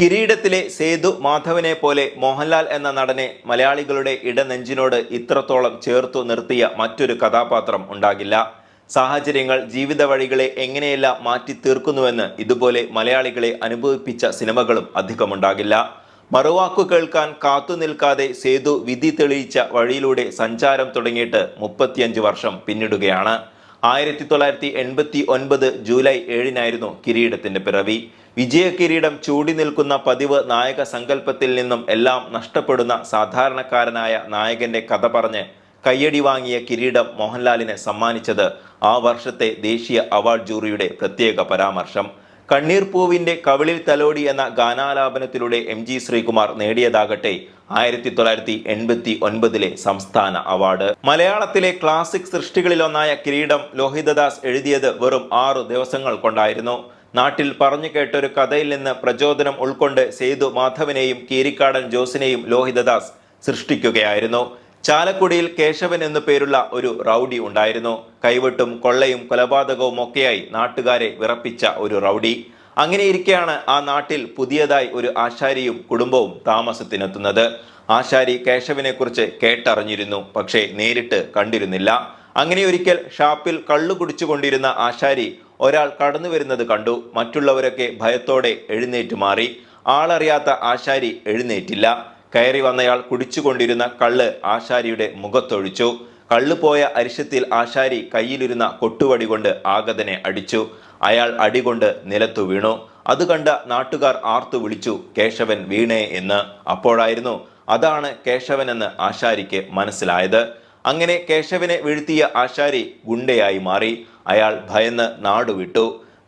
കിരീടത്തിലെ സേതു മാധവനെ പോലെ മോഹൻലാൽ എന്ന നടനെ മലയാളികളുടെ ഇടനെഞ്ചിനോട് ഇത്രത്തോളം ചേർത്തു നിർത്തിയ മറ്റൊരു കഥാപാത്രം ഉണ്ടാകില്ല. സാഹചര്യങ്ങൾ ജീവിത വഴികളെ എങ്ങനെയെല്ലാം മാറ്റി തീർക്കുന്നുവെന്ന് ഇതുപോലെ മലയാളികളെ അനുഭവിപ്പിച്ച സിനിമകളും അധികമുണ്ടാകില്ല. മറുവാക്കു കേൾക്കാൻ കാത്തു നിൽക്കാതെ സേതു വിധി തെളിയിച്ച വഴിയിലൂടെ സഞ്ചാരം തുടങ്ങിയിട്ട് 35 വർഷം പിന്നിടുകയാണ്. 1989 ജൂലൈ 7 കിരീടത്തിന്റെ പിറവി. വിജയ കിരീടം ചൂടി നിൽക്കുന്ന പതിവ് നായക സങ്കല്പത്തിൽ നിന്നും എല്ലാം നഷ്ടപ്പെടുന്ന സാധാരണക്കാരനായ നായകന്റെ കഥ പറഞ്ഞ് കയ്യടി വാങ്ങിയ കിരീടം മോഹൻലാലിന് സമ്മാനിച്ചത് ആ വർഷത്തെ ദേശീയ അവാർഡ് ജൂറിയുടെ പ്രത്യേക പരാമർശം. കണ്ണീർ പൂവിന്റെ കവിളിൽ തലോടി എന്ന ഗാനാലാപനത്തിലൂടെ MG ശ്രീകുമാർ നേടിയതാകട്ടെ 1989 സംസ്ഥാന അവാർഡ്. മലയാളത്തിലെ ക്ലാസിക് സൃഷ്ടികളിലൊന്നായ കിരീടം ലോഹിതദാസ് എഴുതിയത് വെറും 6 ദിവസങ്ങൾ കൊണ്ടായിരുന്നു. നാട്ടിൽ പറഞ്ഞു കേട്ടൊരു കഥയിൽ നിന്ന് പ്രചോദനം ഉൾക്കൊണ്ട് സേതു മാധവനെയും കീരിക്കാടൻ ജോസിനെയും ലോഹിതദാസ് സൃഷ്ടിക്കുകയായിരുന്നു. ചാലക്കുടിയിൽ കേശവൻ എന്നു പേരുള്ള ഒരു റൗഡി ഉണ്ടായിരുന്നു. കൈവെട്ടും കൊള്ളയും കൊലപാതകവും ഒക്കെയായി നാട്ടുകാരെ വിറപ്പിച്ച ഒരു റൗഡി. അങ്ങനെയിരിക്കെയാണ് ആ നാട്ടിൽ പുതിയതായി ഒരു ആശാരിയും കുടുംബവും താമസത്തിനെത്തുന്നത്. ആശാരി കേശവനെ കുറിച്ച് കേട്ടറിഞ്ഞിരുന്നു, പക്ഷേ നേരിട്ട് കണ്ടിരുന്നില്ല. അങ്ങനെ ഒരിക്കൽ ഷാപ്പിൽ കള്ളു കുടിച്ചുകൊണ്ടിരുന്ന ആശാരി ഒരാൾ കടന്നു വരുന്നത് കണ്ടു. മറ്റുള്ളവരൊക്കെ ഭയത്തോടെ എഴുന്നേറ്റ് മാറി. ആളറിയാത്ത ആശാരി എഴുന്നേറ്റില്ല. കയറി വന്നയാൾ കുടിച്ചുകൊണ്ടിരുന്ന കള്ള് ആശാരിയുടെ മുഖത്തൊഴിച്ചു. കള്ളു പോയ അരിശത്തിൽ ആശാരി കയ്യിലിരുന്ന കൊട്ടുവടി കൊണ്ട് ആഗതനെ അടിച്ചു. അയാൾ അടികൊണ്ട് നിലത്തു വീണു. അത് കണ്ട നാട്ടുകാർ ആർത്തു വിളിച്ചു, കേശവൻ വീണേ എന്ന്. അപ്പോഴായിരുന്നു അതാണ് കേശവനെന്ന് ആശാരിക്ക് മനസ്സിലായത്. അങ്ങനെ കേശവനെ വീഴ്ത്തിയ ആശാരി ഗുണ്ടയായി മാറി. അയാൾ ഭയന്ന് നാടുവിട്ടു.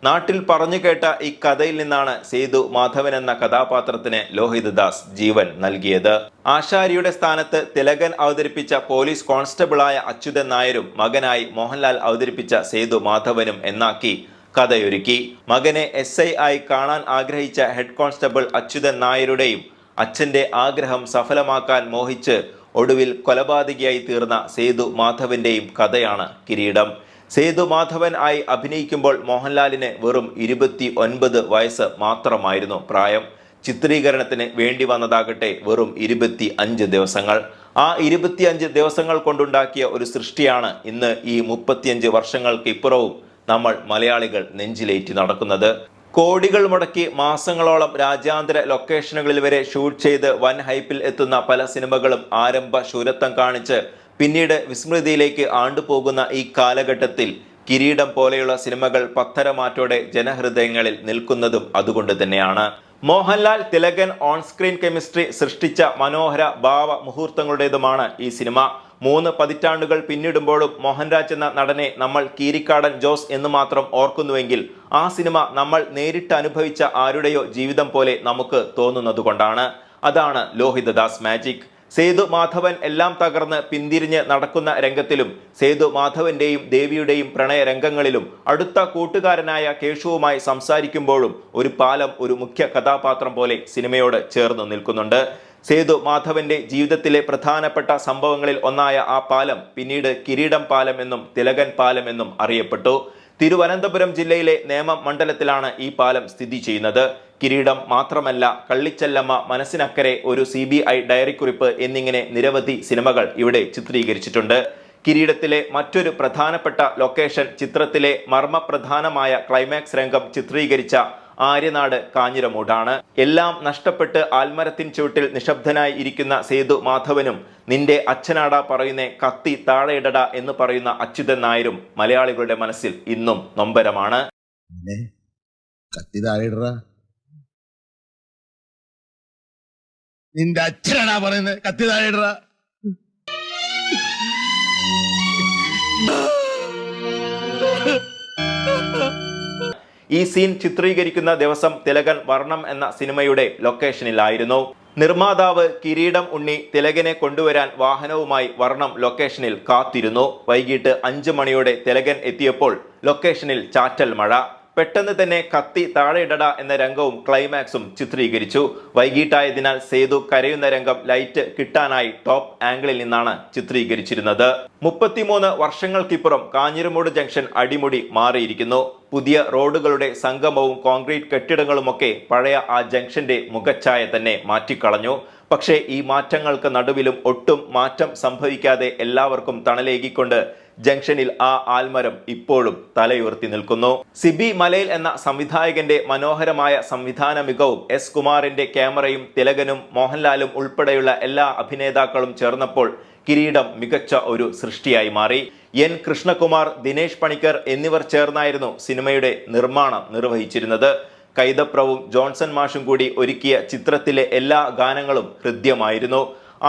നാട്ടിൽ പറഞ്ഞു കേട്ട ഈ കഥയിൽ നിന്നാണ് സേതു മാധവൻ എന്ന കഥാപാത്രത്തിന് ലോഹിതദാസ് ജീവൻ നൽകിയത്. ആശാരിയുടെ സ്ഥാനത്ത് തിലകൻ അവതരിപ്പിച്ച പോലീസ് കോൺസ്റ്റബിളായ അച്യുതൻ നായരും മകനായി മോഹൻലാൽ അവതരിപ്പിച്ച സേതു മാധവനും എന്നാക്കി കഥയൊരുക്കി. മകനെ SI ആയി കാണാൻ ആഗ്രഹിച്ച ഹെഡ് കോൺസ്റ്റബിൾ അച്യുതൻ നായരുടെയും അച്ഛന്റെ ആഗ്രഹം സഫലമാക്കാൻ മോഹിച്ച് ഒടുവിൽ കൊലപാതകിയായി തീർന്ന സേതു മാധവന്റെയും കഥയാണ് കിരീടം. സേതു മാധവൻ ആയി അഭിനയിക്കുമ്പോൾ മോഹൻലാലിന് വെറും 29 വയസ്സ് മാത്രമായിരുന്നു പ്രായം. ചിത്രീകരണത്തിന് വേണ്ടി വന്നതാകട്ടെ വെറും 25 ദിവസങ്ങൾ. ആ 25 ദിവസങ്ങൾ കൊണ്ടുണ്ടാക്കിയ ഒരു സൃഷ്ടിയാണ് ഇന്ന് ഈ 35 വർഷങ്ങൾക്ക് ഇപ്പുറവും നമ്മൾ മലയാളികൾ നെഞ്ചിലേറ്റി നടക്കുന്നത്. കോടികൾ മുടക്കി മാസങ്ങളോളം രാജ്യാന്തര ലൊക്കേഷനുകളിൽ വരെ ഷൂട്ട് ചെയ്ത് വൻ ഹൈപ്പിൽ എത്തുന്ന പല സിനിമകളും ആരംഭ ശൂരത്വം കാണിച്ച് പിന്നീട് വിസ്മൃതിയിലേക്ക് ആണ്ടുപോകുന്ന ഈ കാലഘട്ടത്തിൽ കിരീടം പോലെയുള്ള സിനിമകൾ പത്തരമാറ്റോടെ ജനഹൃദയങ്ങളിൽ നിൽക്കുന്നതും അതുകൊണ്ട് തന്നെയാണ്. മോഹൻലാൽ തിലകൻ ഓൺസ്ക്രീൻ കെമിസ്ട്രി സൃഷ്ടിച്ച മനോഹര ഭാവ മുഹൂർത്തങ്ങളുടേതുമാണ് ഈ സിനിമ. 3 പതിറ്റാണ്ടുകൾ പിന്നിടുമ്പോഴും മോഹൻരാജ് എന്ന നടനെ നമ്മൾ കീരിക്കാടൻ ജോസ് എന്ന് മാത്രം ഓർക്കുന്നുവെങ്കിൽ ആ സിനിമ നമ്മൾ നേരിട്ട് അനുഭവിച്ച ആരുടെയോ ജീവിതം പോലെ നമുക്ക് തോന്നുന്നതുകൊണ്ടാണ്. അതാണ് ലോഹിതദാസ് മാജിക്. സേതു മാധവൻ എല്ലാം തകർന്ന് പിന്തിരിഞ്ഞ് നടക്കുന്ന രംഗത്തിലും സേതു മാധവന്റെയും ദേവിയുടെയും പ്രണയ രംഗങ്ങളിലും അടുത്ത കൂട്ടുകാരനായ കേശുവുമായി സംസാരിക്കുമ്പോഴും ഒരു പാലം ഒരു മുഖ്യ കഥാപാത്രം പോലെ സിനിമയോട് ചേർന്ന് നിൽക്കുന്നുണ്ട്. സേതു മാധവന്റെ ജീവിതത്തിലെ പ്രധാനപ്പെട്ട സംഭവങ്ങളിൽ ഒന്നായ ആ പാലം പിന്നീട് കിരീടം പാലം എന്നും തിലകൻ പാലം എന്നും അറിയപ്പെട്ടു. തിരുവനന്തപുരം ജില്ലയിലെ നേമം മണ്ഡലത്തിലാണ് ഈ പാലം സ്ഥിതി ചെയ്യുന്നത്. കിരീടം മാത്രമല്ല, കള്ളിച്ചെല്ലമ്മ, മനസ്സിനക്കരെ, ഒരു CBI ഡയറിക്കുറിപ്പ് എന്നിങ്ങനെ നിരവധി സിനിമകൾ ഇവിടെ ചിത്രീകരിച്ചിട്ടുണ്ട്. കിരീടത്തിലെ മറ്റൊരു പ്രധാനപ്പെട്ട ലൊക്കേഷൻ ചിത്രത്തിലെ മർമ്മപ്രധാനമായ ക്ലൈമാക്സ് രംഗം ചിത്രീകരിച്ച ആര്യനാട് കാഞ്ഞിരമൂടാണ്. എല്ലാം നഷ്ടപ്പെട്ട് ആൽമരത്തിൻ ചുവട്ടിൽ നിശബ്ദനായി ഇരിക്കുന്ന സേതു മാധവനും നിന്റെ അച്ഛനാടാ പറയുന്നേ കത്തി താഴെയിടടാ എന്ന് പറയുന്ന അച്യുതൻ നായരും മലയാളികളുടെ മനസ്സിൽ ഇന്നും നൊമ്പരമാണ്. നിന്റെ അച്ഛനാടാ പറയുന്നത് കത്തി താഴെയിടടാ. ഈ സീൻ ചിത്രീകരിക്കുന്ന ദിവസം തിലകൻ വർണ്ണം എന്ന സിനിമയുടെ ലൊക്കേഷനിലായിരുന്നു. നിർമ്മാതാവ് കിരീടം ഉണ്ണി തിലകനെ കൊണ്ടുവരാൻ വാഹനവുമായി വർണ്ണം ലൊക്കേഷനിൽ കാത്തിരുന്നു. വൈകിട്ട് 5 മണിയോടെ തിലകൻ എത്തിയപ്പോൾ ലൊക്കേഷനിൽ ചാറ്റൽ മഴ. പെട്ടെന്ന് തന്നെ കത്തി താഴെയിടട എന്ന രംഗവും ക്ലൈമാക്സും ചിത്രീകരിച്ചു. വൈകിട്ടായതിനാൽ സേതു കരയുന്ന രംഗം ലൈറ്റ് കിട്ടാനായി ടോപ്പ് ആംഗിളിൽ നിന്നാണ് ചിത്രീകരിച്ചിരുന്നത്. 33 വർഷങ്ങൾക്കിപ്പുറം കാഞ്ഞിരമൂട് ജംഗ്ഷൻ അടിമുടി മാറിയിരിക്കുന്നു. പുതിയ റോഡുകളുടെ സംഗമവും കോൺക്രീറ്റ് കെട്ടിടങ്ങളുമൊക്കെ പഴയ ആ ജംഗ്ഷന്റെ മുഖച്ഛായ തന്നെ മാറ്റിക്കളഞ്ഞു. പക്ഷേ ഈ മാറ്റങ്ങൾക്ക് നടുവിലും ഒട്ടും മാറ്റം സംഭവിക്കാതെ എല്ലാവർക്കും തണലേകിക്കൊണ്ട് ജംഗ്ഷനിൽ ആ ആൽമരം ഇപ്പോഴും തലയുയർത്തി നിൽക്കുന്നു. സിബി മലയിൽ എന്ന സംവിധായകന്റെ മനോഹരമായ സംവിധാന മികവും എസ് കുമാറിന്റെ ക്യാമറയും തിലകനും മോഹൻലാലും ഉൾപ്പെടെയുള്ള എല്ലാ അഭിനേതാക്കളും ചേർന്നപ്പോൾ കിരീടം മികച്ച ഒരു സൃഷ്ടിയായി മാറി. എൻ കൃഷ്ണകുമാർ, ദിനേശ് പണിക്കർ എന്നിവർ ചേർന്നായിരുന്നു സിനിമയുടെ നിർമ്മാണം നിർവഹിച്ചിരുന്നത്. കൈതപ്രവും ജോൺസൺ മാഷും കൂടി ഒരുക്കിയ ചിത്രത്തിലെ എല്ലാ ഗാനങ്ങളും ഹൃദ്യമായിരുന്നു.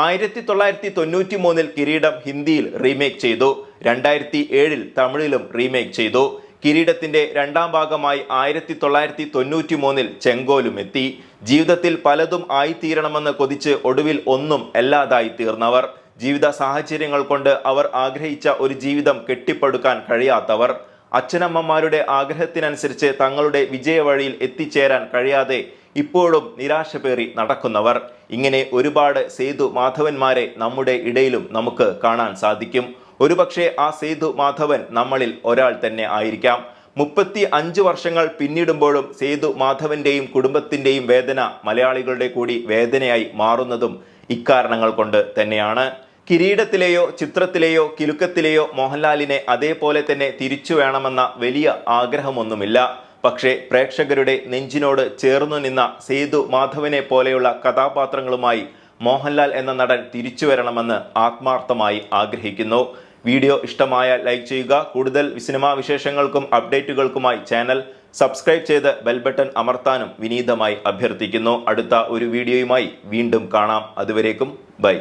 1993 കിരീടം ഹിന്ദിയിൽ റീമേക്ക് ചെയ്തു. 2007 തമിഴിലും റീമേക്ക് ചെയ്തു. കിരീടത്തിന്റെ രണ്ടാം ഭാഗമായി 1993 ചെങ്കോലും എത്തി. ജീവിതത്തിൽ പലതും ആയിത്തീരണമെന്ന് കൊതിച്ച് ഒടുവിൽ ഒന്നും അല്ലാതായി തീർന്നവർ, ജീവിത സാഹചര്യങ്ങൾ കൊണ്ട് അവർ ആഗ്രഹിച്ച ഒരു ജീവിതം കെട്ടിപ്പടുക്കാൻ കഴിയാത്തവർ, അച്ഛനമ്മമാരുടെ ആഗ്രഹത്തിനനുസരിച്ച് തങ്ങളുടെ വിജയവഴിയിൽ എത്തിച്ചേരാൻ കഴിയാതെ ഇപ്പോഴും നിരാശ പേറി നടക്കുന്നവർ, ഇങ്ങനെ ഒരുപാട് സേതു മാധവന്മാരെ നമ്മുടെ ഇടയിലും നമുക്ക് കാണാൻ സാധിക്കും. ഒരുപക്ഷെ ആ സേതു മാധവൻ നമ്മളിൽ ഒരാൾ തന്നെ ആയിരിക്കാം. 35 വർഷങ്ങൾ പിന്നിടുമ്പോഴും സേതു മാധവന്റെയും കുടുംബത്തിന്റെയും വേദന മലയാളികളുടെ കൂടി വേദനയായി മാറുന്നതും ഇക്കാരണങ്ങൾ കൊണ്ട് തന്നെയാണ്. കിരീടത്തിലെയോ ചിത്രത്തിലെയോ കിലുക്കത്തിലെയോ മോഹൻലാലിനെ അതേപോലെ തന്നെ തിരിച്ചു വേണമെന്ന വലിയ ആഗ്രഹമൊന്നുമില്ല. പക്ഷേ പ്രേക്ഷകരുടെ നെഞ്ചിനോട് ചേർന്നു നിന്ന സേതു മാധവനെ പോലെയുള്ള കഥാപാത്രങ്ങളുമായി മോഹൻലാൽ എന്ന നടൻ തിരിച്ചു വരണമെന്ന് ആത്മാർത്ഥമായി ആഗ്രഹിക്കുന്നു. വീഡിയോ ഇഷ്ടമായാൽ ലൈക്ക് ചെയ്യുക. കൂടുതൽ സിനിമാ വിശേഷങ്ങൾക്കും അപ്ഡേറ്റുകൾക്കുമായി ചാനൽ സബ്സ്ക്രൈബ് ചെയ്ത് ബെൽ ബട്ടൺ അമർത്താനും വിനീതമായി അഭ്യർത്ഥിക്കുന്നു. അടുത്ത ഒരു വീഡിയോയുമായി വീണ്ടും കാണാം. അതുവരേക്കും ബൈ.